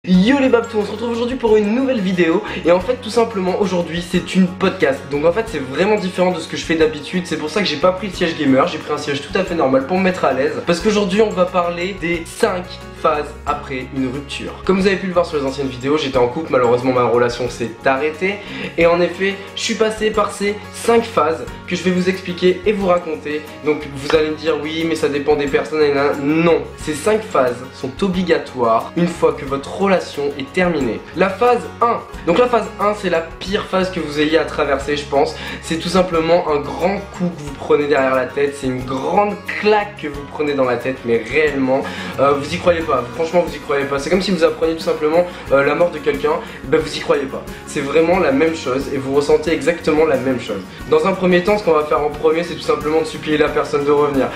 Yo les babtous, on se retrouve aujourd'hui pour une nouvelle vidéo. Et en fait tout simplement aujourd'hui c'est une podcast. Donc en fait c'est vraiment différent de ce que je fais d'habitude. C'est pour ça que j'ai pas pris le siège gamer, j'ai pris un siège tout à fait normal pour me mettre à l'aise. Parce qu'aujourd'hui on va parler des 5 phases après une rupture. Comme vous avez pu le voir sur les anciennes vidéos, j'étais en couple, malheureusement ma relation s'est arrêtée. Et en effet je suis passé par ces 5 phases que je vais vous expliquer et vous raconter. Donc vous allez me dire oui mais ça dépend des personnes et là. Non, ces 5 phases sont obligatoires une fois que votre relation est terminée. La phase 1. Donc la phase 1 c'est la pire phase que vous ayez à traverser je pense. C'est tout simplement un grand coup que vous prenez derrière la tête. C'est une grande claque que vous prenez dans la tête, mais réellement vous y croyez pas. Franchement vous y croyez pas. C'est comme si vous appreniez tout simplement la mort de quelqu'un. Ben vous y croyez pas. C'est vraiment la même chose et vous ressentez exactement la même chose. Dans un premier temps, ce qu'on va faire en premier c'est tout simplement de supplier la personne de revenir,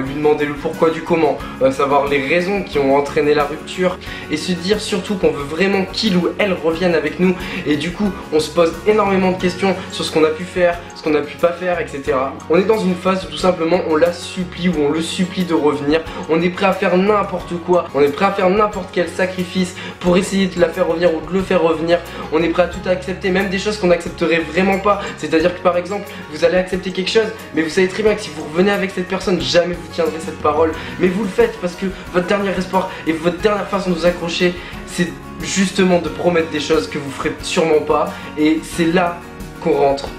lui demander le pourquoi du comment, savoir les raisons qui ont entraîné la rupture et se dire surtout qu'on veut vraiment qu'il ou elle revienne avec nous. Et du coup on se pose énormément de questions sur ce qu'on a pu faire, ce qu'on a pu pas faire, etc. On est dans une phase où tout simplement on la supplie ou on le supplie de revenir. On est prêt à faire n'importe quoi, on est prêt à faire n'importe quel sacrifice pour essayer de la faire revenir ou de le faire revenir. On est prêt à tout accepter, même des choses qu'on n'accepterait vraiment pas. C'est à dire que par exemple vous allez accepter quelque chose mais vous savez très bien que si vous revenez avec cette personne jamais vous tiendrez cette parole. Mais vous le faites parce que votre dernier espoir et votre dernière façon de vous accrocher c'est justement de promettre des choses que vous ferez sûrement pas. Et c'est là qu'on rentre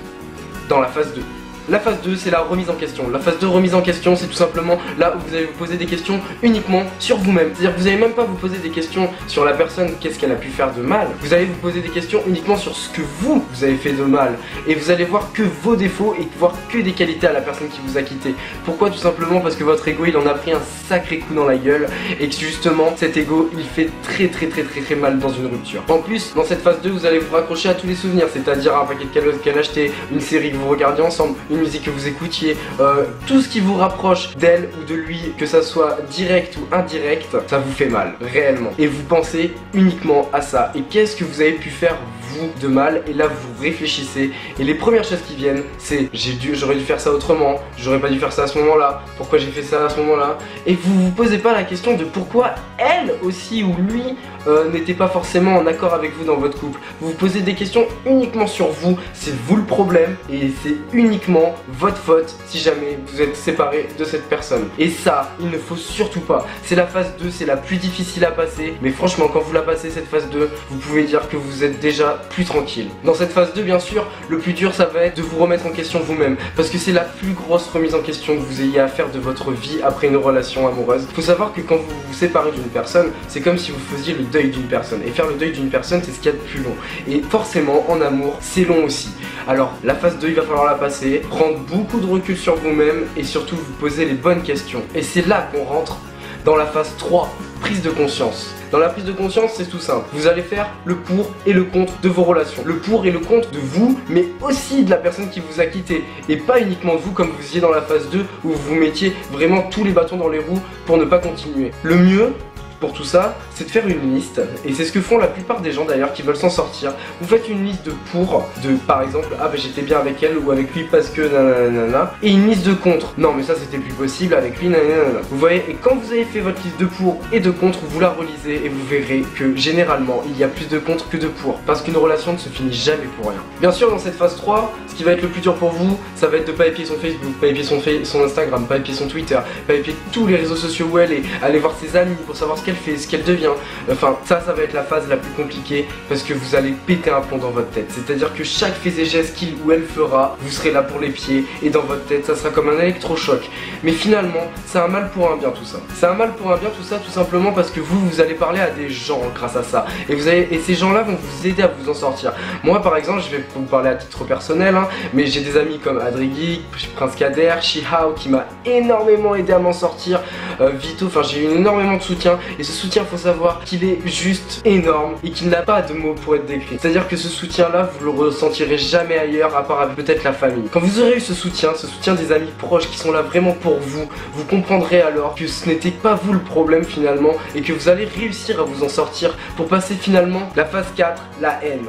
dans la phase 2. La phase 2 c'est la remise en question. La phase 2 remise en question c'est tout simplement là où vous allez vous poser des questions uniquement sur vous-même. C'est-à-dire que vous n'allez même pas vous poser des questions sur la personne, qu'est-ce qu'elle a pu faire de mal. Vous allez vous poser des questions uniquement sur ce que vous avez fait de mal. Et vous allez voir que vos défauts et voir que des qualités à la personne qui vous a quitté. Pourquoi? Tout simplement parce que votre ego il en a pris un sacré coup dans la gueule. Et que justement cet ego il fait très mal dans une rupture. En plus dans cette phase 2 vous allez vous raccrocher à tous les souvenirs. C'est-à-dire un paquet de cadeaux qu'elle a acheté, une série que vous regardiez ensemble, une musique que vous écoutiez, tout ce qui vous rapproche d'elle ou de lui, que ça soit direct ou indirect, ça vous fait mal, réellement. Et vous pensez uniquement à ça. Et qu'est-ce que vous avez pu faire vous de mal? Et là vous réfléchissez et les premières choses qui viennent c'est j'aurais dû faire ça autrement, j'aurais pas dû faire ça à ce moment là, pourquoi j'ai fait ça à ce moment là. Et vous vous posez pas la question de pourquoi elle aussi ou lui n'était pas forcément en accord avec vous dans votre couple. Vous vous posez des questions uniquement sur vous, c'est vous le problème et c'est uniquement votre faute si jamais vous êtes séparé de cette personne. Et ça, il ne faut surtout pas. C'est la phase 2, c'est la plus difficile à passer, mais franchement quand vous la passez cette phase 2, vous pouvez dire que vous êtes déjà plus tranquille. Dans cette phase 2 bien sûr, le plus dur ça va être de vous remettre en question vous-même, parce que c'est la plus grosse remise en question que vous ayez à faire de votre vie après une relation amoureuse. Faut savoir que quand vous vous séparez d'une personne, c'est comme si vous faisiez le deuil d'une personne, et faire le deuil d'une personne c'est ce qu'il y a de plus long, et forcément en amour c'est long aussi. Alors la phase 2 il va falloir la passer, prendre beaucoup de recul sur vous-même et surtout vous poser les bonnes questions. Et c'est là qu'on rentre dans la phase 3, prise de conscience. Dans la prise de conscience, c'est tout simple. Vous allez faire le pour et le contre de vos relations. Le pour et le contre de vous, mais aussi de la personne qui vous a quitté. Et pas uniquement de vous comme vous étiez dans la phase 2 où vous mettiez vraiment tous les bâtons dans les roues pour ne pas continuer. Le mieux pour tout ça, c'est de faire une liste, et c'est ce que font la plupart des gens d'ailleurs qui veulent s'en sortir. Vous faites une liste de pour, de par exemple, ah bah j'étais bien avec elle ou avec lui parce que nanana, et une liste de contre, non mais ça c'était plus possible avec lui nanana. Vous voyez, et quand vous avez fait votre liste de pour et de contre, vous la relisez et vous verrez que généralement il y a plus de contre que de pour, parce qu'une relation ne se finit jamais pour rien. Bien sûr dans cette phase 3, ce qui va être le plus dur pour vous, ça va être de pas épier son Facebook, pas épier son Instagram, pas épier son Twitter, pas épier tous les réseaux sociaux où elle est, aller voir ses amis pour savoir ce qu'elle fait, ce qu'elle devient. Enfin ça va être la phase la plus compliquée parce que vous allez péter un plomb dans votre tête. C'est-à-dire que chaque fait et geste qu'il ou elle fera, vous serez là pour les pieds et dans votre tête ça sera comme un électrochoc. Mais finalement c'est un mal pour un bien tout ça. C'est un mal pour un bien tout ça tout simplement parce que vous allez parler à des gens grâce à ça. Et ces gens là vont vous aider à vous en sortir. Moi par exemple je vais vous parler à titre personnel mais j'ai des amis comme Adrigi, Prince Kader, Shihao qui m'a énormément aidé à m'en sortir, Vito, enfin j'ai eu énormément de soutien. Et ce soutien faut savoir qu'il est juste énorme et qu'il n'a pas de mots pour être décrit. C'est-à-dire que ce soutien là vous le ressentirez jamais ailleurs à part avec peut-être la famille. Quand vous aurez eu ce soutien des amis proches qui sont là vraiment pour vous, vous comprendrez alors que ce n'était pas vous le problème finalement et que vous allez réussir à vous en sortir pour passer finalement la phase 4, la haine.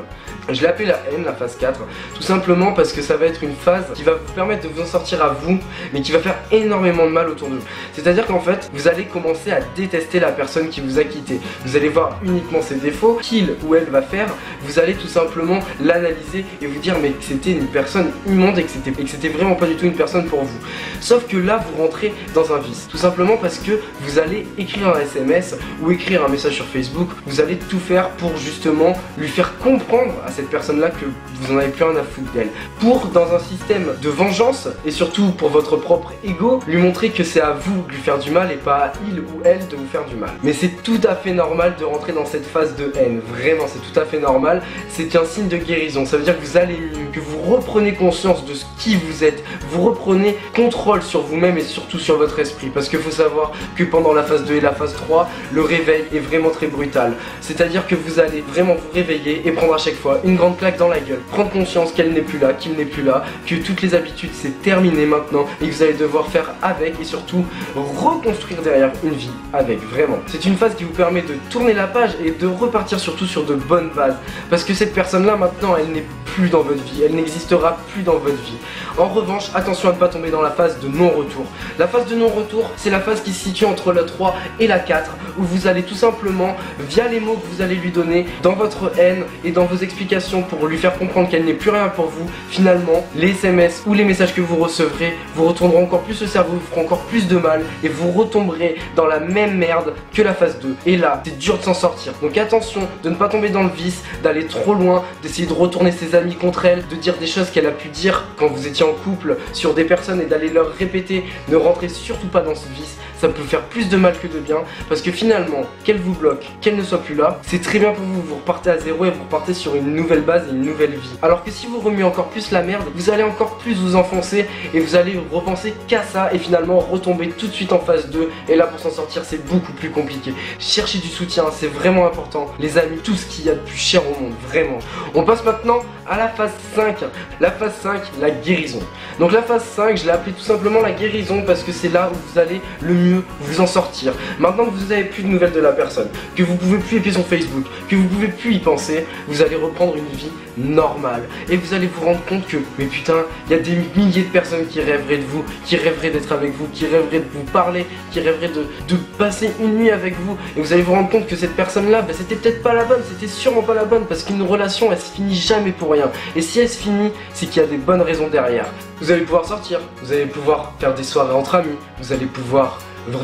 Je l'ai appelé la haine, la phase 4, tout simplement parce que ça va être une phase qui va vous permettre de vous en sortir à vous, mais qui va faire énormément de mal autour de vous. C'est-à-dire qu'en fait, vous allez commencer à détester la personne qui vous a quitté. Vous allez voir uniquement ses défauts, qu'il ou elle va faire, vous allez tout simplement l'analyser et vous dire mais que c'était une personne immonde et que c'était vraiment pas du tout une personne pour vous. Sauf que là, vous rentrez dans un vice, tout simplement parce que vous allez écrire un SMS ou écrire un message sur Facebook, vous allez tout faire pour justement lui faire comprendre à cette personne-là que vous en avez plus rien à foutre d'elle. Pour, dans un système de vengeance, et surtout pour votre propre ego, lui montrer que c'est à vous de lui faire du mal et pas à il ou elle de vous faire du mal. Mais c'est tout à fait normal de rentrer dans cette phase de haine, vraiment c'est tout à fait normal, c'est un signe de guérison, ça veut dire que vous allez mieux, que vous reprenez conscience de ce qui vous êtes, vous reprenez contrôle sur vous-même et surtout sur votre esprit, parce qu'il faut savoir que pendant la phase 2 et la phase 3, le réveil est vraiment très brutal, c'est-à-dire que vous allez vraiment vous réveiller et prendre à chaque fois une grande claque dans la gueule, prendre conscience qu'elle n'est plus là, qu'il n'est plus là, que toutes les habitudes c'est terminé maintenant et que vous allez devoir faire avec et surtout reconstruire derrière une vie avec, vraiment. C'est une phase qui vous permet de tourner la page et de repartir surtout sur de bonnes bases, parce que cette personne là maintenant elle n'est plus dans votre vie, elle n'existera plus dans votre vie. En revanche, attention à ne pas tomber dans la phase de non-retour. La phase de non-retour, c'est la phase qui se situe entre la 3 et la 4, où vous allez tout simplement, via les mots que vous allez lui donner, dans votre haine et dans vos explications pour lui faire comprendre qu'elle n'est plus rien pour vous, finalement, les SMS ou les messages que vous recevrez vous retourneront encore plus le cerveau, vous feront encore plus de mal et vous retomberez dans la même merde que la phase 2. Et là, c'est dur de s'en sortir. Donc attention de ne pas tomber dans le vice, d'aller trop loin, d'essayer de retourner ses amis contre elle, de dire des choses qu'elle a pu dire quand vous étiez en couple sur des personnes et d'aller leur répéter. Ne rentrez surtout pas dans ce vice, ça peut faire plus de mal que de bien, parce que finalement, qu'elle vous bloque, qu'elle ne soit plus là, c'est très bien pour vous, vous repartez à zéro et vous repartez sur une nouvelle base et une nouvelle vie. Alors que si vous remuez encore plus la merde, vous allez encore plus vous enfoncer et vous allez repenser qu'à ça et finalement retomber tout de suite en phase 2 et là pour s'en sortir c'est beaucoup plus compliqué. Cherchez du soutien, c'est vraiment important. Les amis, tout ce qu'il y a de plus cher au monde, vraiment. On passe maintenant à la phase 5. La phase 5, la guérison. Donc la phase 5, je l'ai appelée tout simplement la guérison parce que c'est là où vous allez le mieux vous en sortir. Maintenant que vous n'avez plus de nouvelles de la personne, que vous pouvez plus épier son Facebook, que vous pouvez plus y penser, vous allez reprendre une vie normale et vous allez vous rendre compte que mais putain, il y a des milliers de personnes qui rêveraient de vous, qui rêveraient d'être avec vous, qui rêveraient de vous parler, qui rêveraient de passer une nuit avec vous, et vous allez vous rendre compte que cette personne là, bah, c'était peut-être pas la bonne, c'était sûrement pas la bonne, parce qu'une relation elle se finit jamais pour rien, et si elle se finit c'est qu'il y a des bonnes raisons derrière. Vous allez pouvoir sortir, vous allez pouvoir faire des soirées entre amis, vous allez pouvoir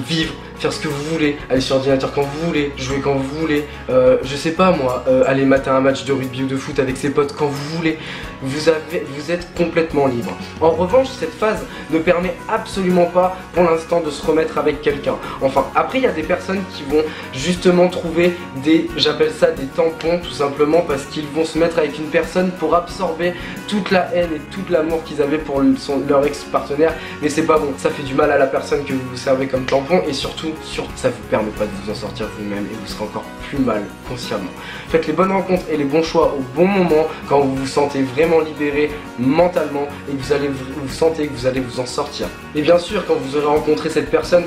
vivre, faire ce que vous voulez, aller sur ordinateur quand vous voulez, jouer quand vous voulez, je sais pas moi, aller mater un match de rugby ou de foot avec ses potes quand vous voulez. Vous êtes complètement libre. En revanche, cette phase ne permet absolument pas pour l'instant de se remettre avec quelqu'un. Enfin, après il y a des personnes qui vont justement trouver j'appelle ça des tampons, tout simplement parce qu'ils vont se mettre avec une personne pour absorber toute la haine et tout l'amour qu'ils avaient pour leur ex-partenaire, mais c'est pas bon, ça fait du mal à la personne que vous vous servez comme tampon et surtout ça vous permet pas de vous en sortir vous-même et vous serez encore plus mal consciemment. Faites les bonnes rencontres et les bons choix au bon moment quand vous vous sentez vraiment libéré mentalement et que vous sentez que vous allez vous en sortir. Et bien sûr, quand vous aurez rencontré cette personne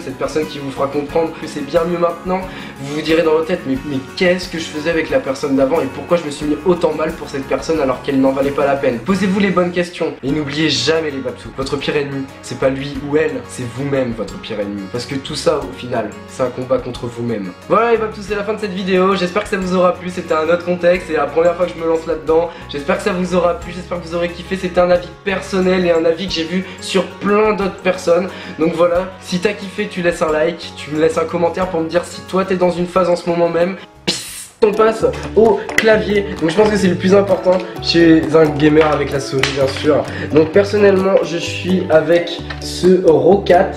qui vous fera comprendre que c'est bien mieux maintenant, vous vous direz dans votre tête mais qu'est-ce que je faisais avec la personne d'avant et pourquoi je me suis mis autant mal pour cette personne alors qu'elle n'en valait pas la peine. Posez-vous les bonnes questions et n'oubliez jamais les babsous. Votre pire ennemi, c'est pas lui ou elle, c'est vous-même votre pire ennemi. Parce que tout ça au final, c'est un combat contre vous-même. Voilà les babsous, c'est la fin de cette vidéo. J'espère que ça vous aura plu. C'était un autre contexte, c'est la première fois que je me lance là-dedans. J'espère que ça vous aura plu, j'espère que vous aurez kiffé. C'était un avis personnel et un avis que j'ai vu sur plein d'autres personnes. Donc voilà, si t'as kiffé, tu laisses un like, tu me laisses un commentaire pour me dire si toi t'es dans une phase en ce moment même. On passe au clavier, donc je pense que c'est le plus important chez un gamer avec la souris bien sûr. Donc personnellement je suis avec ce Roccat